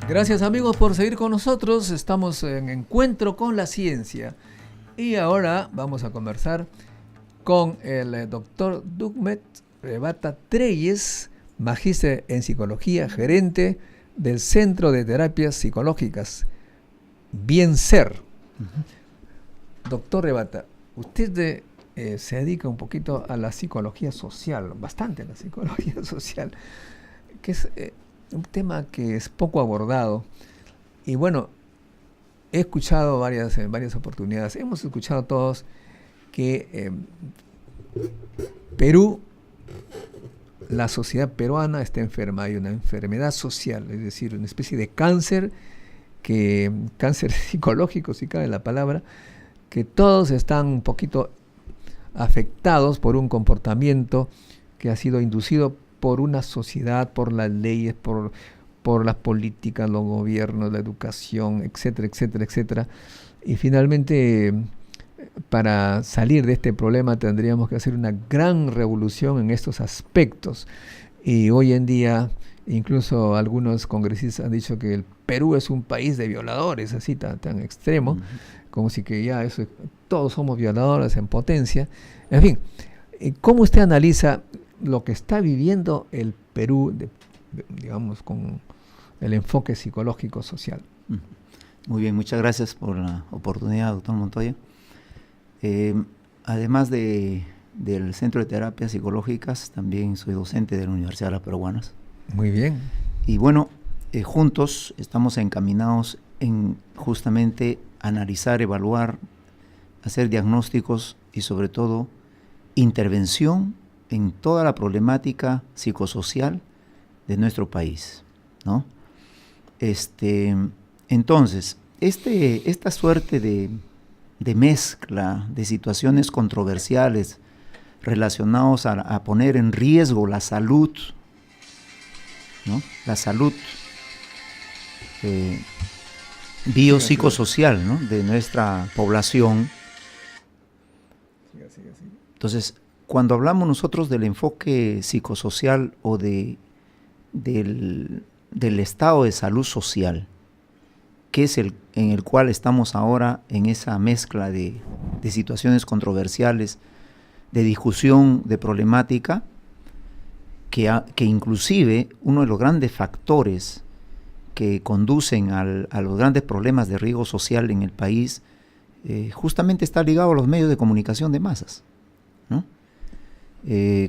Gracias amigos por seguir con nosotros. Estamos en Encuentro con la Ciencia. Y ahora vamos a conversar con el doctor Dugmet Rebata Treyes, magíster en psicología, gerente del Centro de Terapias Psicológicas Bien Ser. Doctor Rebata, usted se dedica un poquito a la psicología social, bastante a la psicología social, que es un tema que es poco abordado. Y bueno, he escuchado en varias oportunidades, hemos escuchado todos que Perú, la sociedad peruana está enferma, hay una enfermedad social, es decir, una especie de cáncer, cáncer psicológico, si cabe la palabra, que todos están un poquito afectados por un comportamiento que ha sido inducido por una sociedad, por las leyes, por las políticas, los gobiernos, la educación, etcétera, etcétera, etcétera. Y finalmente, para salir de este problema tendríamos que hacer una gran revolución en estos aspectos. Y hoy en día, incluso algunos congresistas han dicho que el Perú es un país de violadores, así tan extremo, como si que ya todos somos violadores en potencia. En fin, ¿cómo usted analiza lo que está viviendo el Perú, digamos, con el enfoque psicológico social? Muy bien, muchas gracias por la oportunidad, doctor Montoya. Además del Centro de Terapias Psicológicas, también soy docente de la Universidad de las Peruanas. Muy bien. Y bueno, juntos estamos encaminados en justamente analizar, evaluar, hacer diagnósticos y sobre todo intervención en toda la problemática psicosocial de nuestro país, ¿no? Entonces, esta suerte de mezcla de situaciones controversiales relacionados a poner en riesgo la salud, ¿no? La salud biopsicosocial, ¿no? De nuestra población. Entonces, cuando hablamos nosotros del enfoque psicosocial o del estado de salud social, que es en el cual estamos ahora en esa mezcla de situaciones controversiales, de discusión, de problemática, que inclusive uno de los grandes factores que conducen a los grandes problemas de riesgo social en el país, justamente está ligado a los medios de comunicación de masas, ¿no?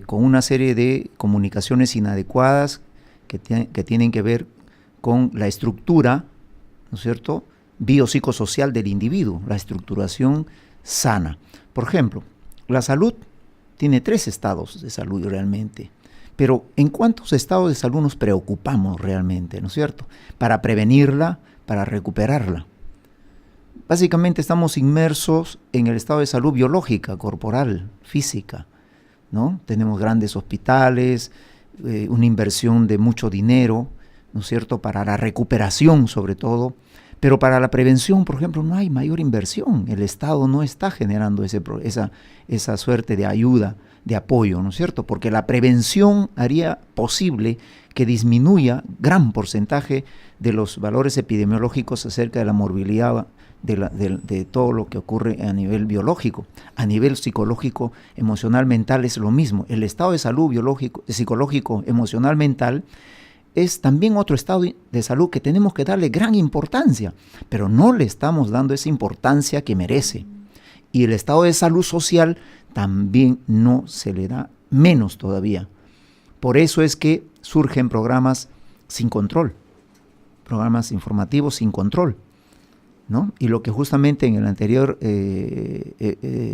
Con una serie de comunicaciones inadecuadas que tienen que ver con la estructura, ¿no es cierto?, biopsicosocial del individuo, la estructuración sana. Por ejemplo, la salud tiene 3 estados de salud realmente, pero ¿en cuántos estados de salud nos preocupamos realmente, ¿no es cierto?, para prevenirla, para recuperarla? Básicamente estamos inmersos en el estado de salud biológica, corporal, física, ¿no? Tenemos grandes hospitales, una inversión de mucho dinero, ¿no es cierto?, para la recuperación sobre todo, pero para la prevención, por ejemplo, no hay mayor inversión. El Estado no está generando esa suerte de ayuda, de apoyo, ¿no es cierto?, porque la prevención haría posible que disminuya gran porcentaje de los valores epidemiológicos acerca de la morbilidad de todo lo que ocurre a nivel biológico. A nivel psicológico, emocional, mental es lo mismo. El estado de salud biológico, psicológico, emocional, mental es también otro estado de salud que tenemos que darle gran importancia, pero no le estamos dando esa importancia que merece. Y el estado de salud social también no se le da, menos todavía. Por eso es que surgen programas sin control, programas informativos sin control, ¿no? Y lo que justamente en la anterior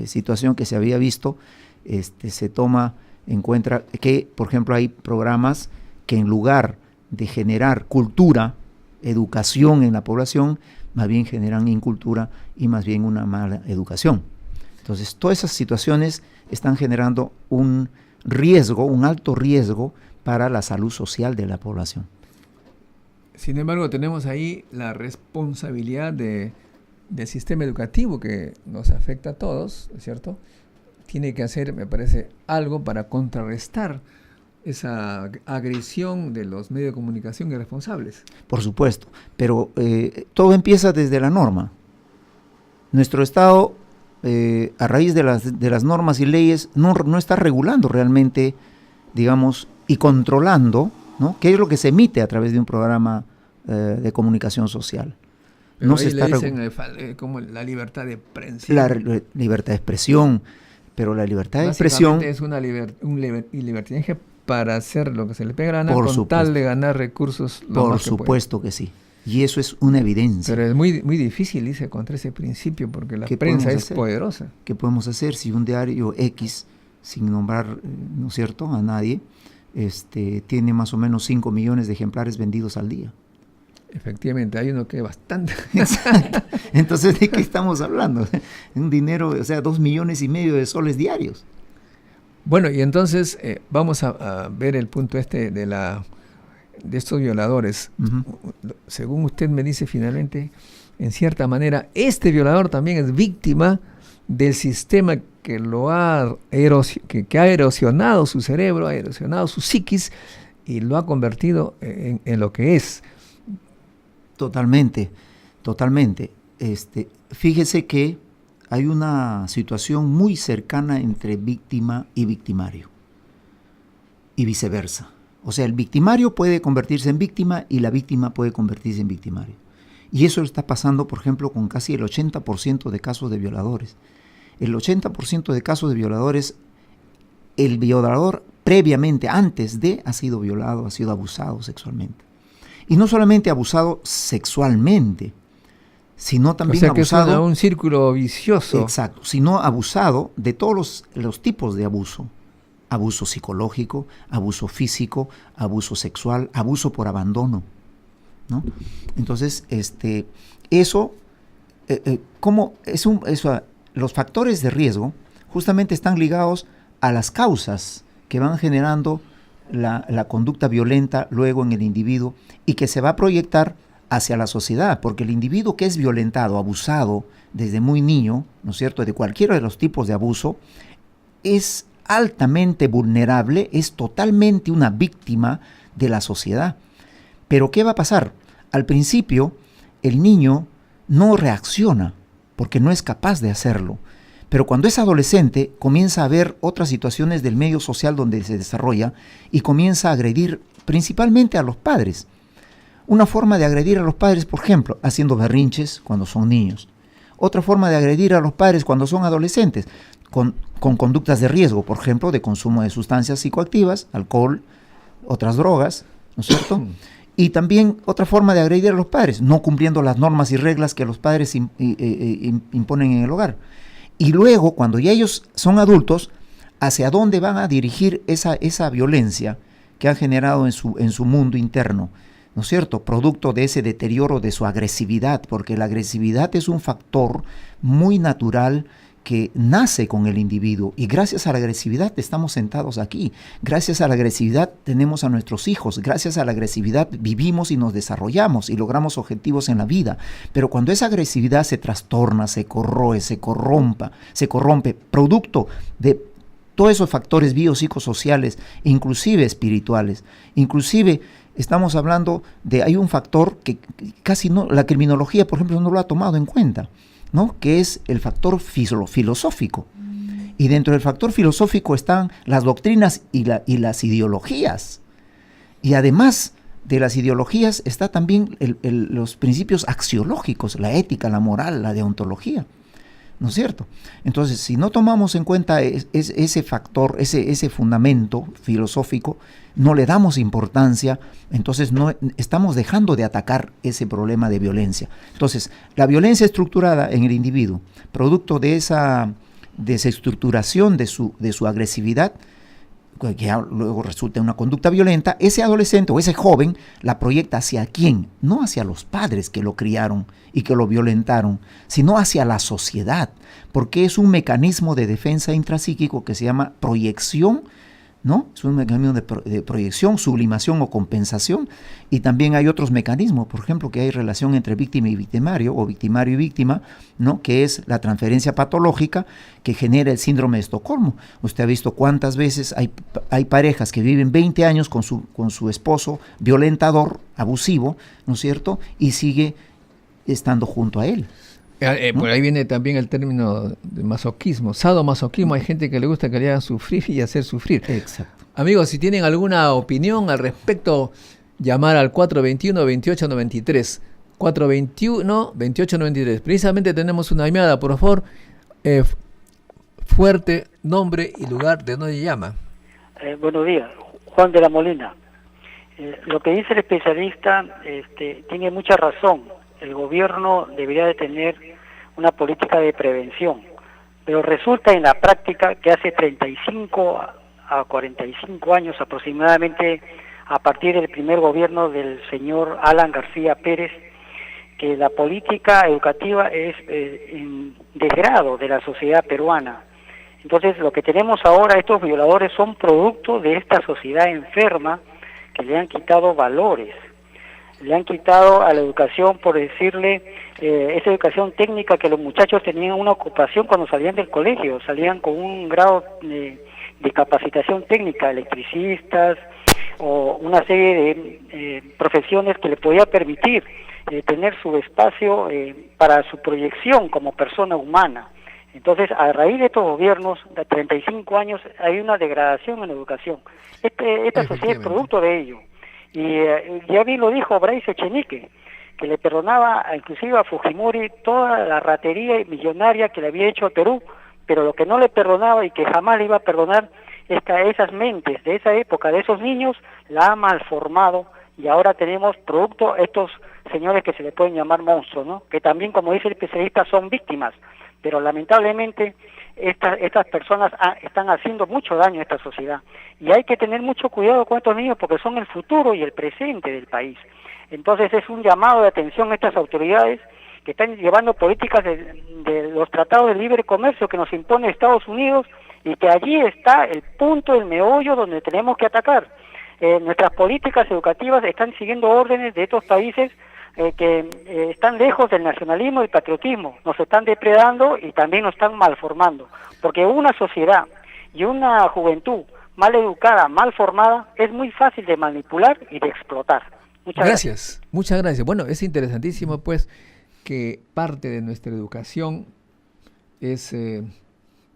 situación que se había visto, se toma en cuenta que, por ejemplo, hay programas que en lugar de generar cultura, educación en la población, más bien generan incultura y más bien una mala educación. Entonces, todas esas situaciones están generando un riesgo, un alto riesgo para la salud social de la población. Sin embargo, tenemos ahí la responsabilidad del sistema educativo que nos afecta a todos, ¿cierto? Tiene que hacer, me parece, algo para contrarrestar esa agresión de los medios de comunicación irresponsables. Por supuesto, pero todo empieza desde la norma. Nuestro Estado, a raíz de las normas y leyes, no está regulando realmente, digamos, y controlando, ¿no?, qué es lo que se emite a través de un programa de comunicación social. Pero no ahí se le está dicen como la libertad de prensa. La libertad de expresión, pero la libertad de expresión es un libertinaje para hacer lo que se le pega la gana por con supuesto, tal de ganar recursos. Por supuesto que sí. Y eso es una evidencia. Pero es muy, muy difícil irse contra ese principio porque la prensa es poderosa. ¿Qué podemos hacer si un diario X, sin nombrar, ¿no es cierto?, a nadie, tiene más o menos 5 millones de ejemplares vendidos al día? Efectivamente, hay uno que es bastante. Exacto. Entonces, ¿de qué estamos hablando? Un dinero, o sea, 2,5 millones de soles diarios. Bueno, y entonces vamos a ver el punto de estos violadores. Según usted me dice, finalmente, en cierta manera, este violador también es víctima del sistema que que ha erosionado su cerebro, ha erosionado su psiquis y lo ha convertido en lo que es. Totalmente. Fíjese que hay una situación muy cercana entre víctima y victimario, y viceversa. O sea, el victimario puede convertirse en víctima y la víctima puede convertirse en victimario. Y eso está pasando, por ejemplo, con casi el 80% de casos de violadores. El 80% de casos de violadores, el violador previamente, antes de, ha sido violado, ha sido abusado sexualmente. Y no solamente abusado sexualmente, sino también abusado... que es un círculo vicioso. Exacto, sino abusado de todos los tipos de abuso. Abuso psicológico, abuso físico, abuso sexual, abuso por abandono, ¿no? Entonces, los factores de riesgo justamente están ligados a las causas que van generando la conducta violenta luego en el individuo y que se va a proyectar hacia la sociedad, porque el individuo que es violentado, abusado desde muy niño, ¿no es cierto?, de cualquiera de los tipos de abuso, es altamente vulnerable, es totalmente una víctima de la sociedad. Pero ¿qué va a pasar? Al principio, el niño no reacciona porque no es capaz de hacerlo. Pero cuando es adolescente, comienza a ver otras situaciones del medio social donde se desarrolla y comienza a agredir principalmente a los padres. Una forma de agredir a los padres, por ejemplo, haciendo berrinches cuando son niños. Otra forma de agredir a los padres cuando son adolescentes, con conductas de riesgo, por ejemplo, de consumo de sustancias psicoactivas, alcohol, otras drogas, ¿no es cierto? Y también otra forma de agredir a los padres, no cumpliendo las normas y reglas que los padres imponen en el hogar. Y luego, cuando ya ellos son adultos, ¿hacia dónde van a dirigir esa violencia que han generado en su mundo interno? ¿No es cierto? Producto de ese deterioro de su agresividad, porque la agresividad es un factor muy natural que nace con el individuo, y gracias a la agresividad estamos sentados aquí, gracias a la agresividad tenemos a nuestros hijos, gracias a la agresividad vivimos y nos desarrollamos y logramos objetivos en la vida. Pero cuando esa agresividad se trastorna, se corroe, se corrompe, producto de todos esos factores biopsicosociales, inclusive espirituales, inclusive estamos hablando hay un factor que casi no, la criminología, por ejemplo, no lo ha tomado en cuenta, ¿no?, que es el factor filosófico. Y dentro del factor filosófico están las doctrinas y las ideologías. Y además de las ideologías está también los principios axiológicos, la ética, la moral, la deontología, ¿no es cierto? Entonces, si no tomamos en cuenta ese factor, ese fundamento filosófico, no le damos importancia, entonces no estamos dejando de atacar ese problema de violencia. Entonces, la violencia estructurada en el individuo, producto de esa desestructuración de su agresividad, que luego resulta en una conducta violenta, ese adolescente o ese joven la proyecta ¿hacia quién? No hacia los padres que lo criaron y que lo violentaron, sino hacia la sociedad, porque es un mecanismo de defensa intrapsíquico que se llama proyección ¿no? Es un mecanismo de proyección, sublimación o compensación, y también hay otros mecanismos, por ejemplo, que hay relación entre víctima y victimario, o victimario y víctima, ¿no? Que es la transferencia patológica que genera el síndrome de Estocolmo. Usted ha visto cuántas veces hay parejas que viven 20 años con su esposo violentador, abusivo, ¿no es cierto? Y sigue estando junto a él. ¿No? Por ahí viene también el término de masoquismo, sadomasoquismo. Hay gente que le gusta que le hagan sufrir y hacer sufrir. Exacto. Amigos, si tienen alguna opinión al respecto, llamar al 421-2893. 421-2893. Precisamente tenemos una llamada, por favor. Fuerte, nombre y lugar de donde llama. Buenos días, Juan de la Molina. Lo que dice el especialista tiene mucha razón. El gobierno debería de tener una política de prevención, pero resulta en la práctica que hace 35 a 45 años aproximadamente, a partir del primer gobierno del señor Alan García Pérez, que la política educativa es en desgrado de la sociedad peruana. Entonces, lo que tenemos ahora, estos violadores son producto de esta sociedad enferma que le han quitado valores. Le han quitado a la educación, por decirle, esa educación técnica que los muchachos tenían una ocupación cuando salían del colegio, salían con un grado de capacitación técnica, electricistas o una serie de profesiones que le podía permitir tener su espacio para su proyección como persona humana. Entonces, a raíz de estos gobiernos de 35 años hay una degradación en la educación. Esta sociedad es producto de ello. Y ya bien lo dijo Bryce Echenique, que le perdonaba inclusive a Fujimori toda la ratería millonaria que le había hecho a Perú, pero lo que no le perdonaba y que jamás le iba a perdonar es que a esas mentes de esa época, de esos niños, la ha malformado, y ahora tenemos producto estos señores que se le pueden llamar monstruos, ¿no? Que también, como dice el especialista, son víctimas, pero lamentablemente estas personas están haciendo mucho daño a esta sociedad, y hay que tener mucho cuidado con estos niños porque son el futuro y el presente del país. Entonces es un llamado de atención a estas autoridades que están llevando políticas de los tratados de libre comercio que nos impone Estados Unidos, y que allí está el punto, el meollo donde tenemos que atacar. Nuestras políticas educativas están siguiendo órdenes de estos países que están lejos del nacionalismo y patriotismo, nos están depredando y también nos están malformando, porque una sociedad y una juventud mal educada, mal formada, es muy fácil de manipular y de explotar. Muchas gracias. Muchas gracias. Bueno, es interesantísimo pues que parte de nuestra educación es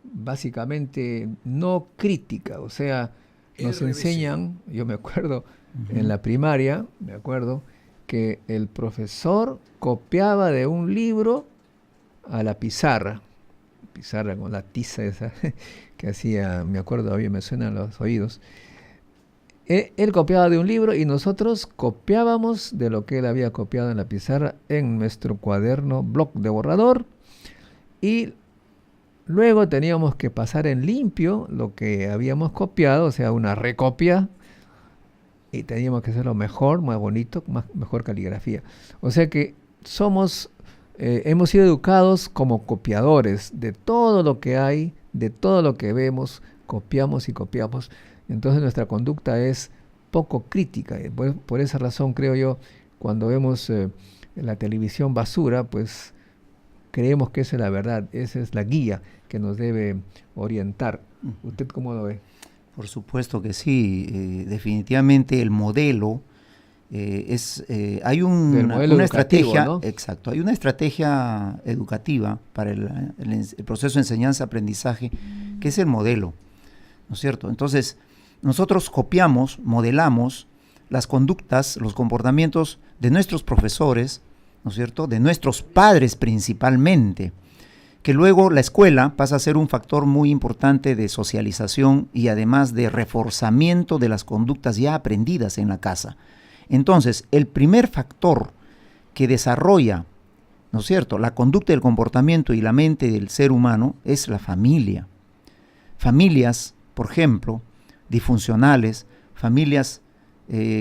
básicamente no crítica, o sea, nos enseñan, yo me acuerdo en la primaria, me acuerdo que el profesor copiaba de un libro a la pizarra con la tiza esa que hacía, me acuerdo, a mí me suenan los oídos. Él copiaba de un libro y nosotros copiábamos de lo que él había copiado en la pizarra en nuestro cuaderno, bloc de borrador, y luego teníamos que pasar en limpio lo que habíamos copiado, o sea, una recopia, y teníamos que hacerlo mejor, más bonito, mejor caligrafía. O sea que hemos sido educados como copiadores de todo lo que hay, de todo lo que vemos, copiamos y copiamos. Entonces nuestra conducta es poco crítica. Por esa razón creo yo, cuando vemos la televisión basura, pues creemos que esa es la verdad, esa es la guía que nos debe orientar. ¿Usted cómo lo ve? Por supuesto que sí, definitivamente el modelo hay una estrategia, ¿no? Exacto, hay una estrategia educativa para el proceso de enseñanza-aprendizaje que es el modelo, ¿no es cierto? Entonces, nosotros copiamos, modelamos las conductas, los comportamientos de nuestros profesores, ¿no es cierto?, de nuestros padres principalmente, que luego la escuela pasa a ser un factor muy importante de socialización y además de reforzamiento de las conductas ya aprendidas en la casa. Entonces, el primer factor que desarrolla, ¿no es cierto?, la conducta, el comportamiento y la mente del ser humano es la familia. Familias, por ejemplo, disfuncionales, familias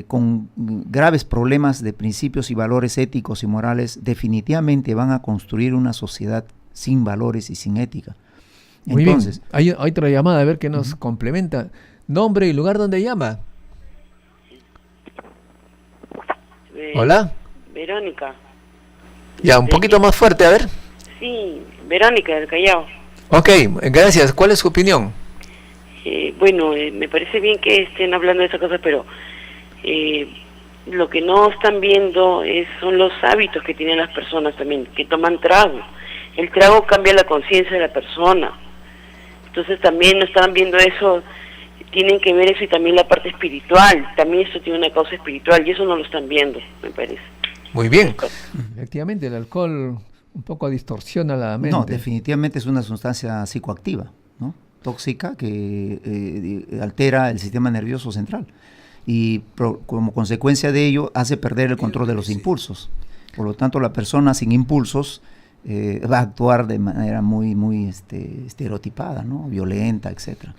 con graves problemas de principios y valores éticos y morales, definitivamente van a construir una sociedad sin valores y sin ética. Muy entonces, bien. Hay otra llamada, a ver qué nos complementa. Nombre y lugar donde llama. Eh, Hola. Verónica. Ya, un poquito más fuerte, a ver. Sí, Verónica del Callao. Ok, gracias. ¿Cuál es su opinión? Bueno, me parece bien que estén hablando de esas cosas, pero lo que no están viendo son los hábitos que tienen las personas también, que toman trago. El trago cambia la conciencia de la persona. Entonces también no están viendo eso, tienen que ver eso y también la parte espiritual. También eso tiene una causa espiritual y eso no lo están viendo, me parece. Muy bien. Efectivamente, el alcohol un poco distorsiona la mente. No, definitivamente es una sustancia psicoactiva, ¿no? Tóxica que altera el sistema nervioso central y como consecuencia de ello hace perder el control de los impulsos. Por lo tanto, la persona sin impulsos va a actuar de manera muy estereotipada, ¿no? Violenta, etcétera.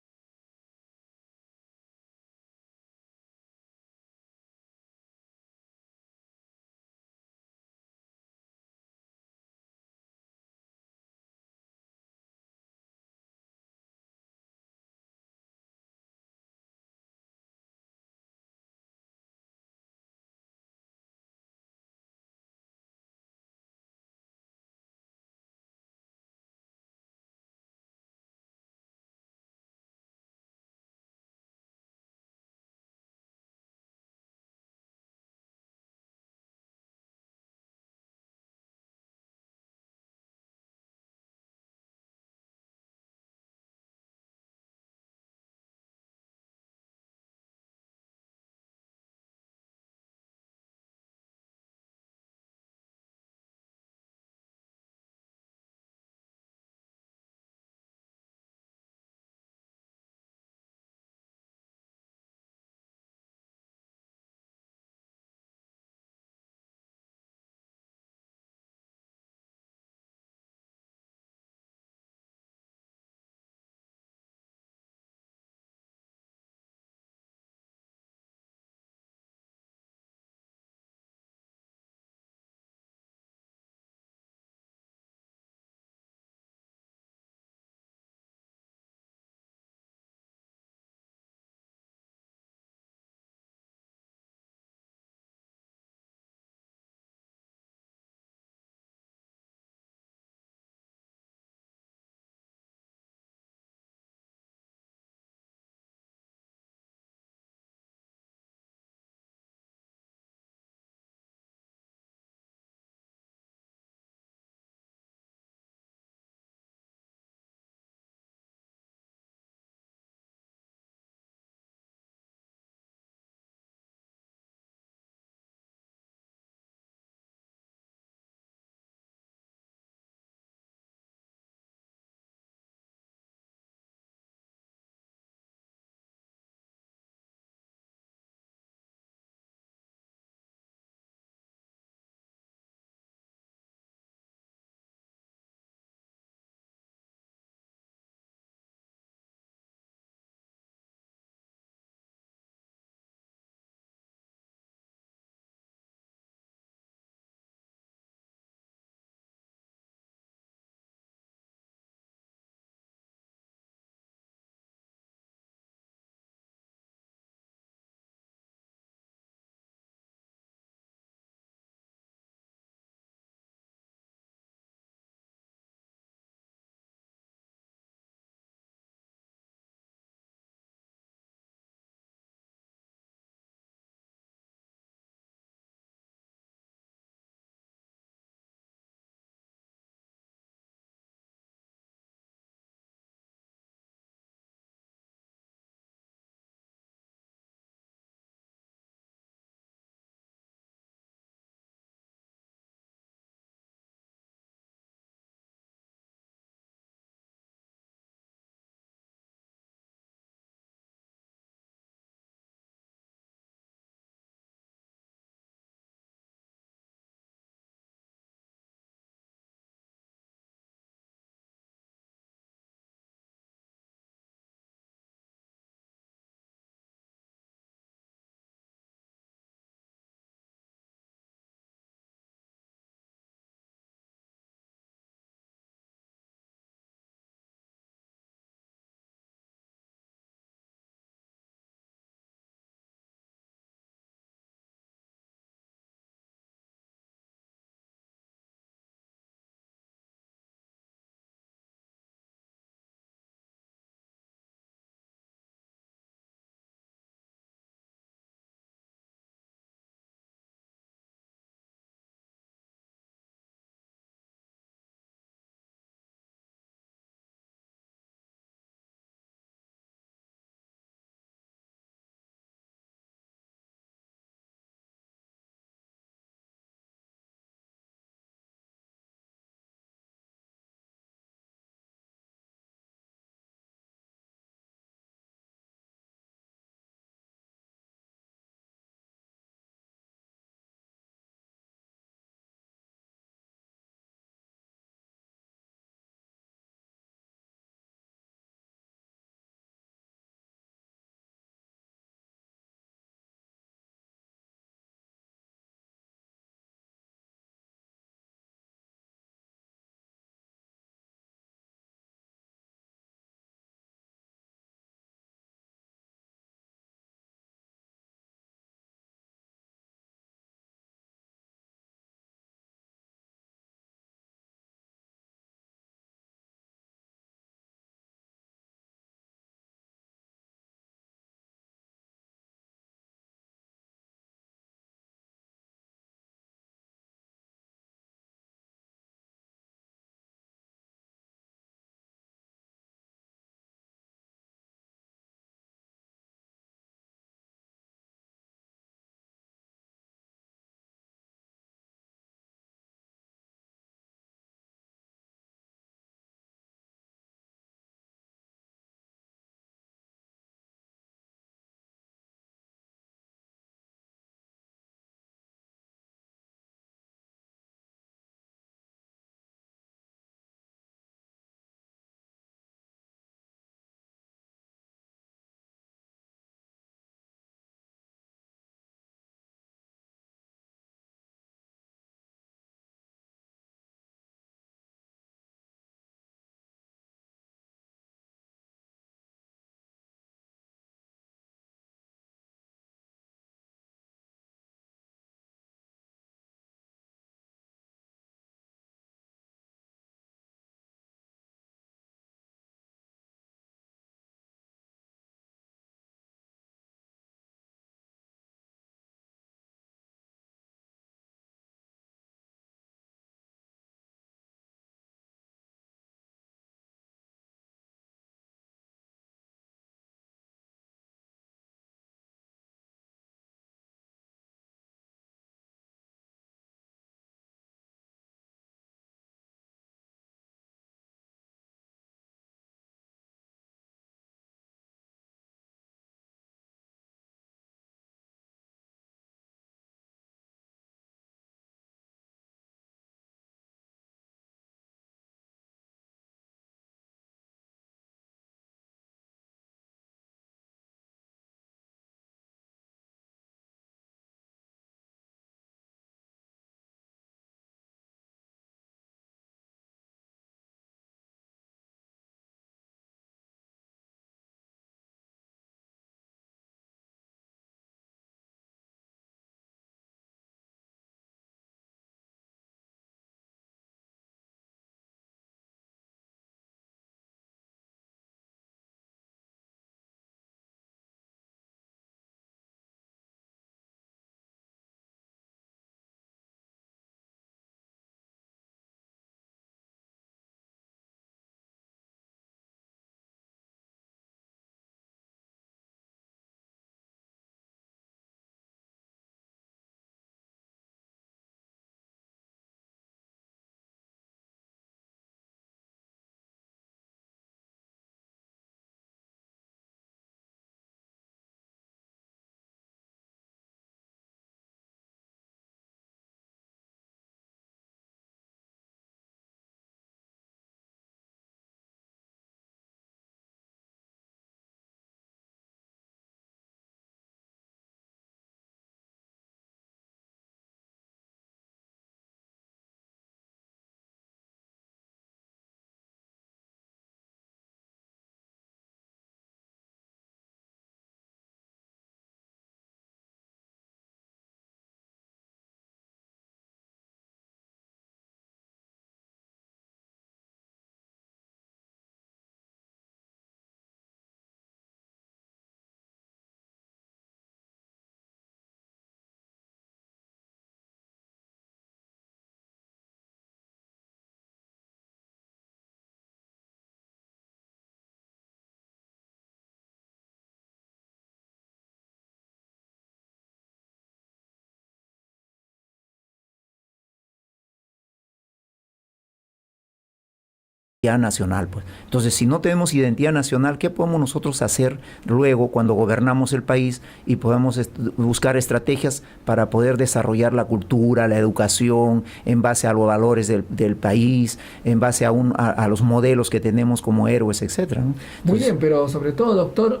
nacional, pues. Entonces, si no tenemos identidad nacional, ¿qué podemos nosotros hacer luego cuando gobernamos el país y podemos buscar estrategias para poder desarrollar la cultura, la educación, en base a los valores del país, en base a los modelos que tenemos como héroes, etcétera, ¿no? Entonces, muy bien, pero sobre todo, doctor,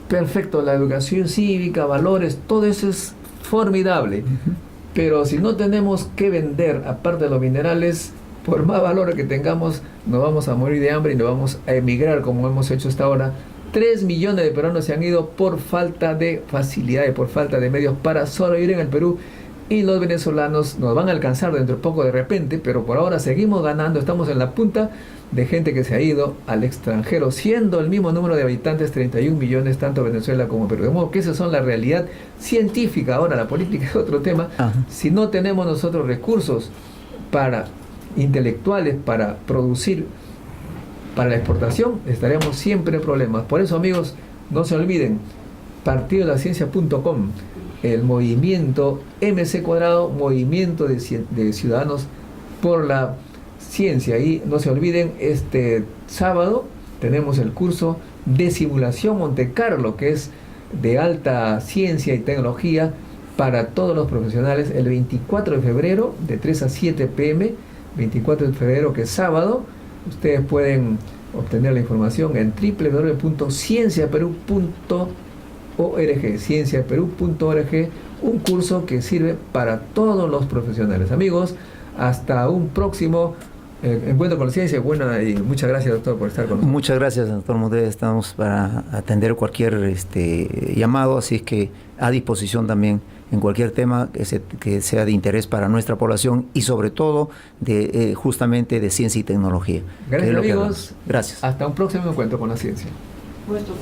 perfecto, la educación cívica, valores, todo eso es formidable. Pero si no tenemos que vender, aparte de los minerales, por más valor que tengamos, nos vamos a morir de hambre y nos vamos a emigrar como hemos hecho hasta ahora. 3 millones de peruanos se han ido por falta de facilidades, por falta de medios para sobrevivir en el Perú. Y los venezolanos nos van a alcanzar dentro de poco de repente, pero por ahora seguimos ganando. Estamos en la punta de gente que se ha ido al extranjero, siendo el mismo número de habitantes, 31 millones, tanto Venezuela como Perú. De modo que esas son la realidad científica. Ahora, la política es otro tema. Si no tenemos nosotros recursos intelectuales para producir para la exportación, estaremos siempre en problemas. Por eso, amigos, no se olviden, partidodelaCiencia.com, el movimiento MC², movimiento de ciudadanos por la ciencia. Y no se olviden, este sábado tenemos el curso de simulación Monte Carlo, que es de alta ciencia y tecnología para todos los profesionales, el 24 de febrero de 3 a 7 p.m., 24 de febrero, que es sábado. Ustedes pueden obtener la información en www.cienciaperú.org, cienciaperú.org, un curso que sirve para todos los profesionales. Amigos, hasta un próximo encuentro con la ciencia. Bueno, y muchas gracias, doctor, por estar con nosotros. Muchas gracias, doctor Modé. Estamos para atender cualquier llamado, así es que a disposición también en cualquier tema que sea de interés para nuestra población y sobre todo justamente de ciencia y tecnología. Gracias, amigos. Gracias. Hasta un próximo encuentro con la ciencia. Foto.